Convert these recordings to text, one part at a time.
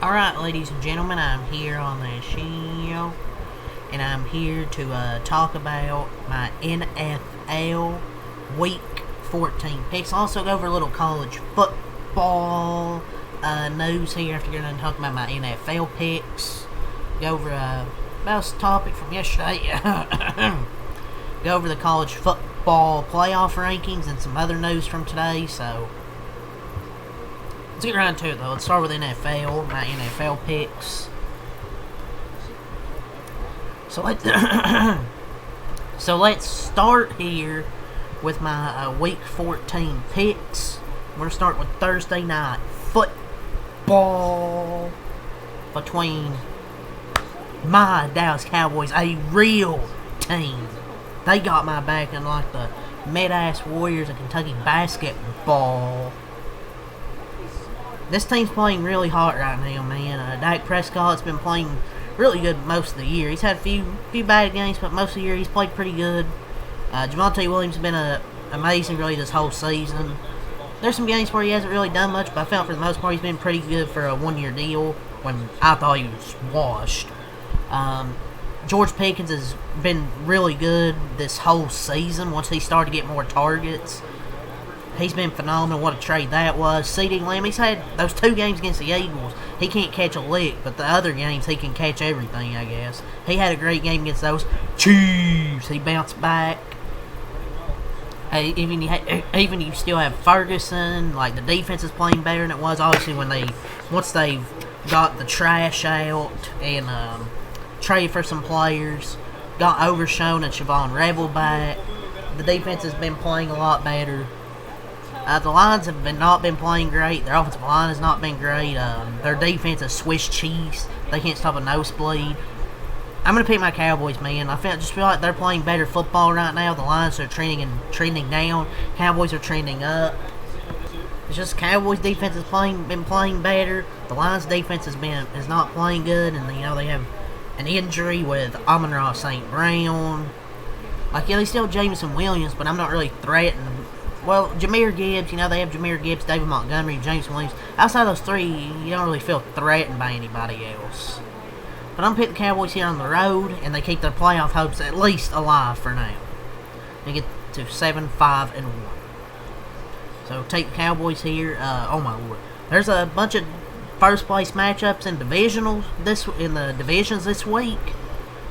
Alright, ladies and gentlemen, I'm here on the show, and I'm here to talk about my NFL Week 14 picks. I'll also go over a little college football news here after you're done talking about my NFL picks. Go over about this topic from yesterday. Go over the college football playoff rankings and some other news from today, so let's get right into it though. Let's start with NFL, my NFL picks. So let's start here with my Week 14 picks. We're going to start with Thursday night football between my Dallas Cowboys, a real team. They got my back, unlike the mid-ass Warriors of Kentucky basketball. This team's playing really hot right now, man. Dak Prescott's been playing really good most of the year. He's had a few bad games, but most of the year he's played pretty good. Javonte Williams has been amazing really this whole season. There's some games where he hasn't really done much, but I felt for the most part he's been pretty good for a one-year deal when I thought he was washed. George Pickens has been really good this whole season once he started to get more targets. He's been phenomenal. What a trade that was. CeeDee Lamb, he's had those 2 games against the Eagles. He can't catch a lick, but the other games he can catch everything, I guess. He had a great game against those Chiefs. He bounced back. Even you still have Ferguson. Like, the defense is playing better than it was. Obviously, once they've got the trash out and trade for some players, got Overshown and Siobhan Rebel back, the defense has been playing a lot better. The Lions have not been playing great. Their offensive line has not been great. Their defense is Swiss cheese. They can't stop a nosebleed. I'm going to pick my Cowboys, man. I just feel like they're playing better football right now. The Lions are trending down. Cowboys are trending up. It's just Cowboys defense has been playing better. The Lions defense is not playing good, and they have an injury with Amon-Ra St. Brown. Like, yeah, they still have Jameson Williams, but I'm not really threatened. Well, Jahmyr Gibbs, they have Jahmyr Gibbs, David Montgomery, James Williams. Outside of those 3, you don't really feel threatened by anybody else. But I'm picking the Cowboys here on the road, and they keep their playoff hopes at least alive for now. They get to 7-5-1. So take the Cowboys here. Oh my lord, there's a bunch of first place matchups in the divisions this week.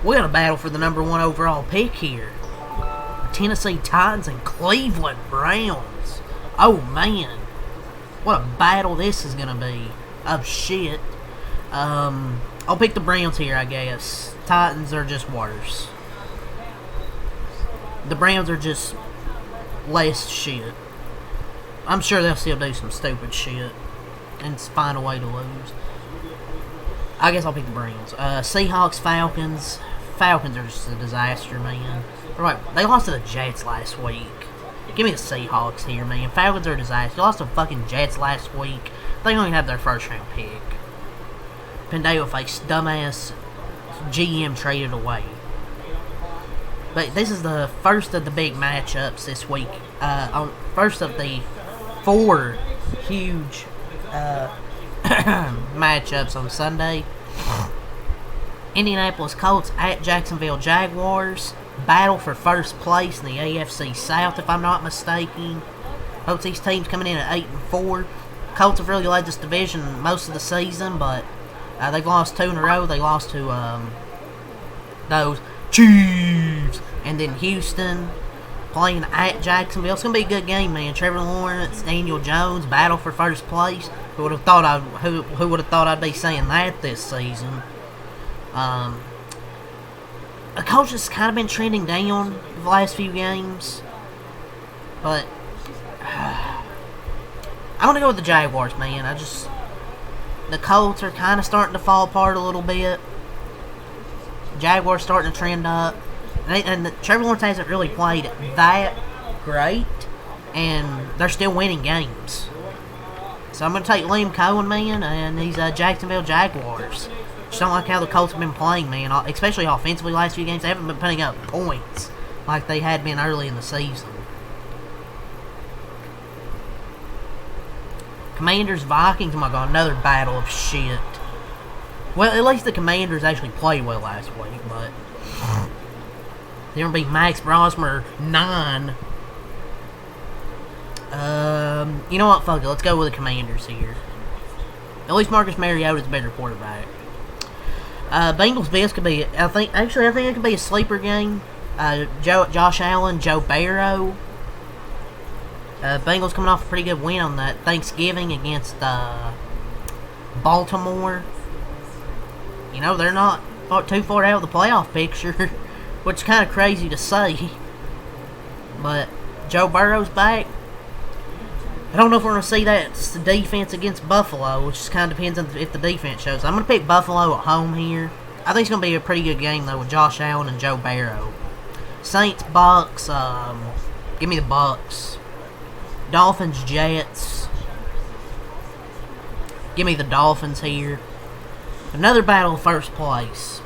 We got a battle for the number 1 overall pick here. Tennessee Titans and Cleveland Browns. Oh man, what a battle this is gonna be. Oh shit. I'll pick the Browns here, I guess. Titans are just worse. The Browns are just less shit. I'm sure they'll still do some stupid shit and find a way to lose. I guess I'll pick the Browns. Seahawks, Falcons. Falcons are just a disaster, man. Right, they lost to the Jets last week. Give me the Seahawks here, man. Falcons are a disaster. They lost to fucking Jets last week. They don't even have their first round pick. Pendale faced dumbass GM traded away. But this is the first of the big matchups this week. First of the 4 huge matchups on Sunday. Indianapolis Colts at Jacksonville Jaguars. Battle for first place in the AFC South, if I'm not mistaken. Both these teams coming in at 8-4. Colts have really led this division most of the season, but they've lost 2 in a row. They lost to those Chiefs, and then Houston playing at Jacksonville. It's gonna be a good game, man. Trevor Lawrence, Daniel Jones, battle for first place. Who would have thought I'd be saying that this season? The Colts has kind of been trending down the last few games, but I'm gonna go with the Jaguars, man. The Colts are kind of starting to fall apart a little bit. Jaguars starting to trend up, and Trevor Lawrence hasn't really played that great, and they're still winning games. So I'm gonna take Liam Cohen, man, and these Jacksonville Jaguars. Just don't like how the Colts have been playing, man. Especially offensively last few games. They haven't been putting up points like they had been early in the season. Commanders, Vikings. Oh my god, another battle of shit. Well, at least the Commanders actually played well last week, but they're gonna be Max Brosmer 9. You know what? Fuck it. Let's go with the Commanders here. At least Marcus Mariota's a better quarterback. Bengals Bills could be. I think it could be a sleeper game. Josh Allen, Joe Burrow. Bengals coming off a pretty good win on that Thanksgiving against Baltimore. You know, they're not too far out of the playoff picture, which is kind of crazy to say. But Joe Burrow's back. I don't know if we're going to see that defense against Buffalo, which just kind of depends on if the defense shows. I'm going to pick Buffalo at home here. I think it's going to be a pretty good game, though, with Josh Allen and Joe Burrow. Saints, Bucks, give me the Bucks. Dolphins, Jets. Give me the Dolphins here. Another battle of first place.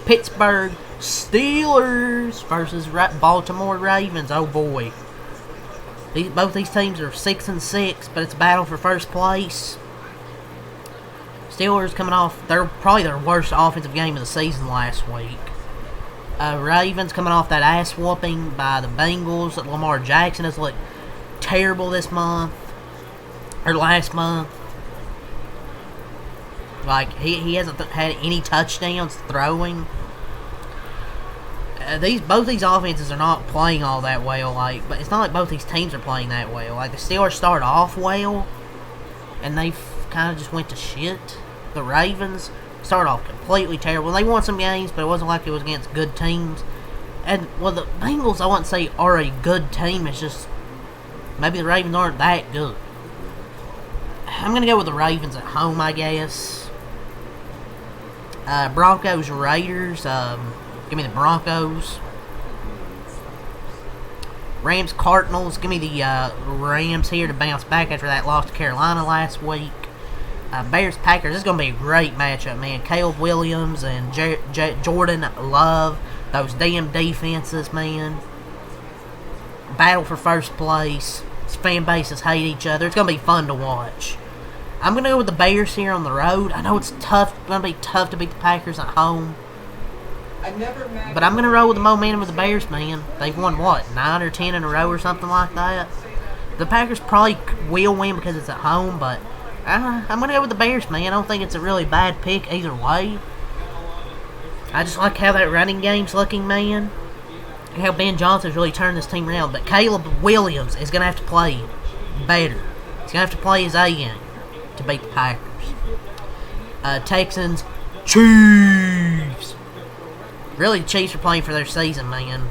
Pittsburgh Steelers versus Baltimore Ravens. Oh boy. Both these teams are 6-6, but it's a battle for first place. Steelers coming off probably their worst offensive game of the season last week. Ravens coming off that ass whooping by the Bengals. Lamar Jackson has looked terrible this month, or last month. Like, he hasn't had any touchdowns throwing. Both these offenses are not playing all that well. But it's not like both these teams are playing that well. Like, the Steelers started off well, and they've kind of just went to shit. The Ravens started off completely terrible. They won some games, but it wasn't like it was against good teams. And, well, the Bengals, I wouldn't say are a good team. It's just maybe the Ravens aren't that good. I'm going to go with the Ravens at home, I guess. Broncos, Raiders. Give me the Broncos. Rams, Cardinals. Give me the Rams here to bounce back after that loss to Carolina last week. Bears, Packers. This is going to be a great matchup, man. Caleb Williams and Jordan Love. Those damn defenses, man. Battle for first place. These fan bases hate each other. It's going to be fun to watch. I'm going to go with the Bears here on the road. I know it's tough. It's going to be tough to beat the Packers at home. But I'm going to roll with the momentum of the Bears, man. They've won, 9 or 10 in a row or something like that? The Packers probably will win because it's at home, but I'm going to go with the Bears, man. I don't think it's a really bad pick either way. I just like how that running game's looking, man. How Ben Johnson's really turned this team around. But Caleb Williams is going to have to play better. He's going to have to play his A game to beat the Packers. Texans, Chiefs. Really, the Chiefs are playing for their season, man.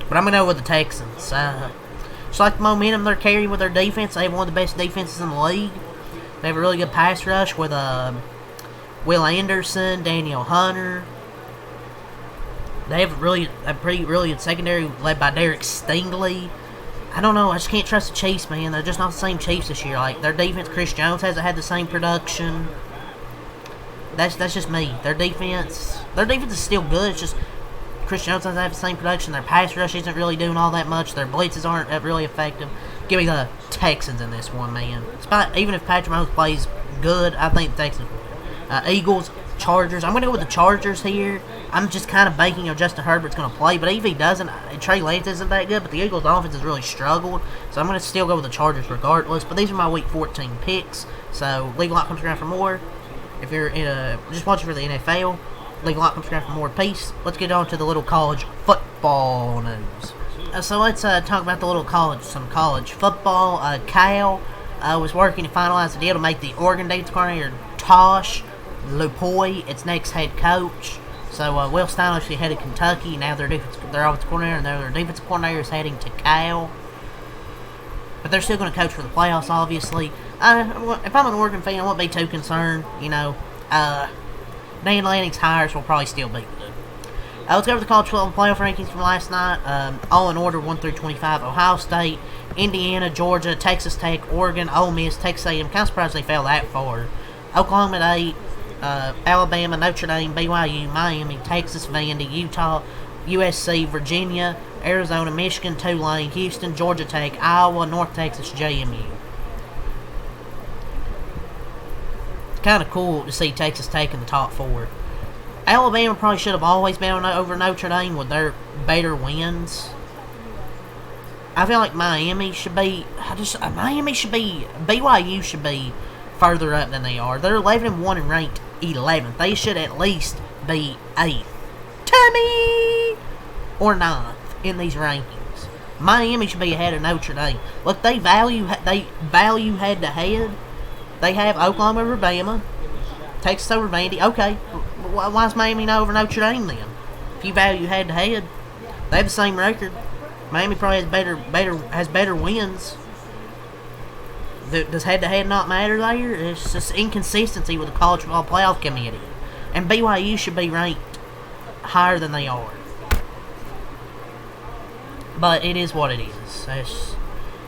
But I'm going to go with the Texans. Just like the momentum they're carrying with their defense. They have one of the best defenses in the league. They have a really good pass rush with Will Anderson, Daniel Hunter. They have really good secondary led by Derek Stingley. I don't know. I just can't trust the Chiefs, man. They're just not the same Chiefs this year. Like, their defense, Chris Jones hasn't had the same production. That's just me. Their defense is still good. It's just Chris Jones doesn't have the same production. Their pass rush isn't really doing all that much. Their blitzes aren't really effective. Give me the Texans in this one, man. Even if Patrick Mahomes plays good, I think the Texans will. Eagles, Chargers. I'm going to go with the Chargers here. I'm just kind of banking on Justin Herbert's going to play. But if he doesn't, Trey Lance isn't that good. But the Eagles' offense has really struggled. So I'm going to still go with the Chargers regardless. But these are my Week 14 picks. So leave a like, subscribe for more. If you're just watching for the NFL, leave a like, subscribe for more. Peace. Let's get on to the little college football news. So let's talk about some college football. Cal was working to finalize the deal to make the Oregon defense coordinator Tosh Lupoy its next head coach. So Will Stein actually headed Kentucky. Now their offensive coordinator and their defensive coordinator is heading to Cal. But they're still going to coach for the playoffs, obviously. If I'm an Oregon fan, I won't be too concerned. Dan Lanning's hires will probably still be good. Let's go over the college football playoff rankings from last night. All in order, 1 through 25. Ohio State, Indiana, Georgia, Texas Tech, Oregon, Ole Miss, Texas A&M. Kind of surprised they fell that far. Oklahoma at 8. Alabama, Notre Dame, BYU, Miami, Texas, Vandy, Utah, USC, Virginia, Arizona, Michigan, Tulane, Houston, Georgia Tech, Iowa, North Texas, JMU. kind of cool to see Texas Tech in the top 4. Alabama probably should have always been over Notre Dame with their better wins. I feel like Miami should be. BYU should be further up than they are. They're 11-1 and ranked 11th. They should at least be 8th. Tommy! Or 9th in these rankings. Miami should be ahead of Notre Dame. Look, they value head to head. They have Oklahoma over Bama, Texas over Vandy. Okay, why is Miami not over Notre Dame then? If you value head to head, they have the same record. Miami probably has better wins. Does head to head not matter there? It's just inconsistency with the college football playoff committee, and BYU should be ranked higher than they are. But it is what it is.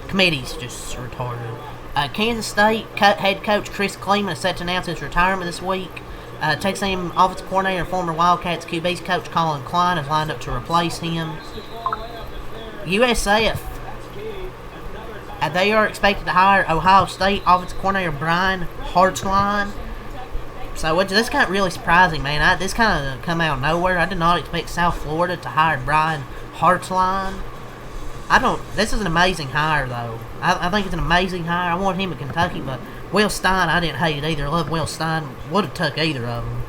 Committee's just retarded. Kansas State head coach Chris Kleeman is set to announce his retirement this week. Texas A&M offensive coordinator and former Wildcats QB's coach Colin Klein is lined up to replace him. USF, they are expected to hire Ohio State offensive coordinator Brian Hartline. So this kind of really surprising, man. This kind of come out of nowhere. I did not expect South Florida to hire Brian Hartline. This is an amazing hire, though. I think it's an amazing hire. I want him at Kentucky, but Will Stein, I didn't hate either. I love Will Stein. Would have took either of them.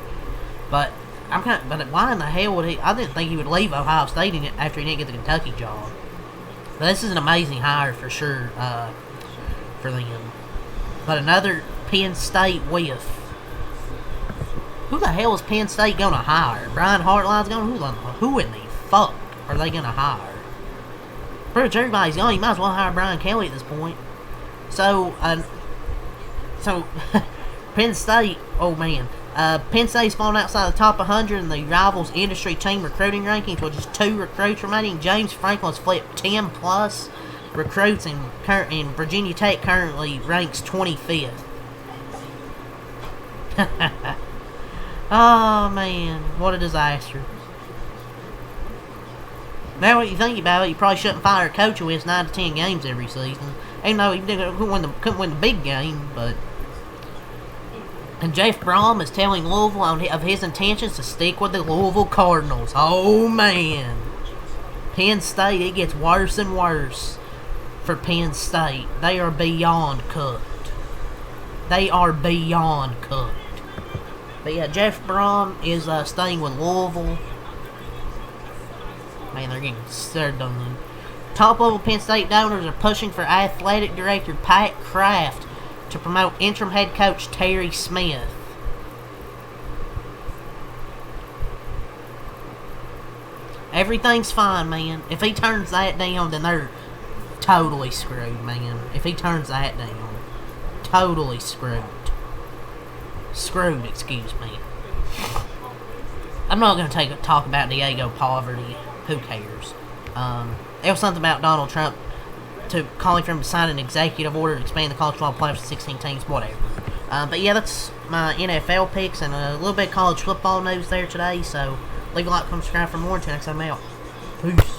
But but why in the hell would he? I didn't think he would leave Ohio State after he didn't get the Kentucky job. But this is an amazing hire for sure for them. But another Penn State whiff. Who the hell is Penn State going to hire? Brian Hartline's going to? Who in the fuck are they going to hire? Pretty much everybody's gone. You might as well hire Brian Kelly at this point. So Penn State, oh man. Penn State's fallen outside the top 100 in the Rivals Industry Team recruiting rankings with just 2 recruits remaining. James Franklin's flipped 10 plus recruits, and Virginia Tech currently ranks 25th. Oh man, what a disaster. Now when you think about it, you probably shouldn't fire a coach who wins 9 to 10 games every season. Even though he couldn't win the big game, but... And Jeff Brom is telling Louisville of his intentions to stick with the Louisville Cardinals. Oh man. Penn State, it gets worse and worse for Penn State. They are beyond cooked. They are beyond cooked. But yeah, Jeff Brom is staying with Louisville. Man, they're done. Top-level Penn State donors are pushing for athletic director Pat Kraft to promote interim head coach Terry Smith. Everything's fine, man. If he turns that down, then they're totally screwed, man. If he turns that down, totally screwed. Screwed, excuse me. I'm not going to talk about Diego Poverty. Who cares? There was something about Donald Trump calling for him to sign an executive order to expand the college football playoffs to 16 teams, whatever. But yeah, that's my NFL picks and a little bit of college football news there today. So leave a like, subscribe for more. Until next time, I'm out. Peace.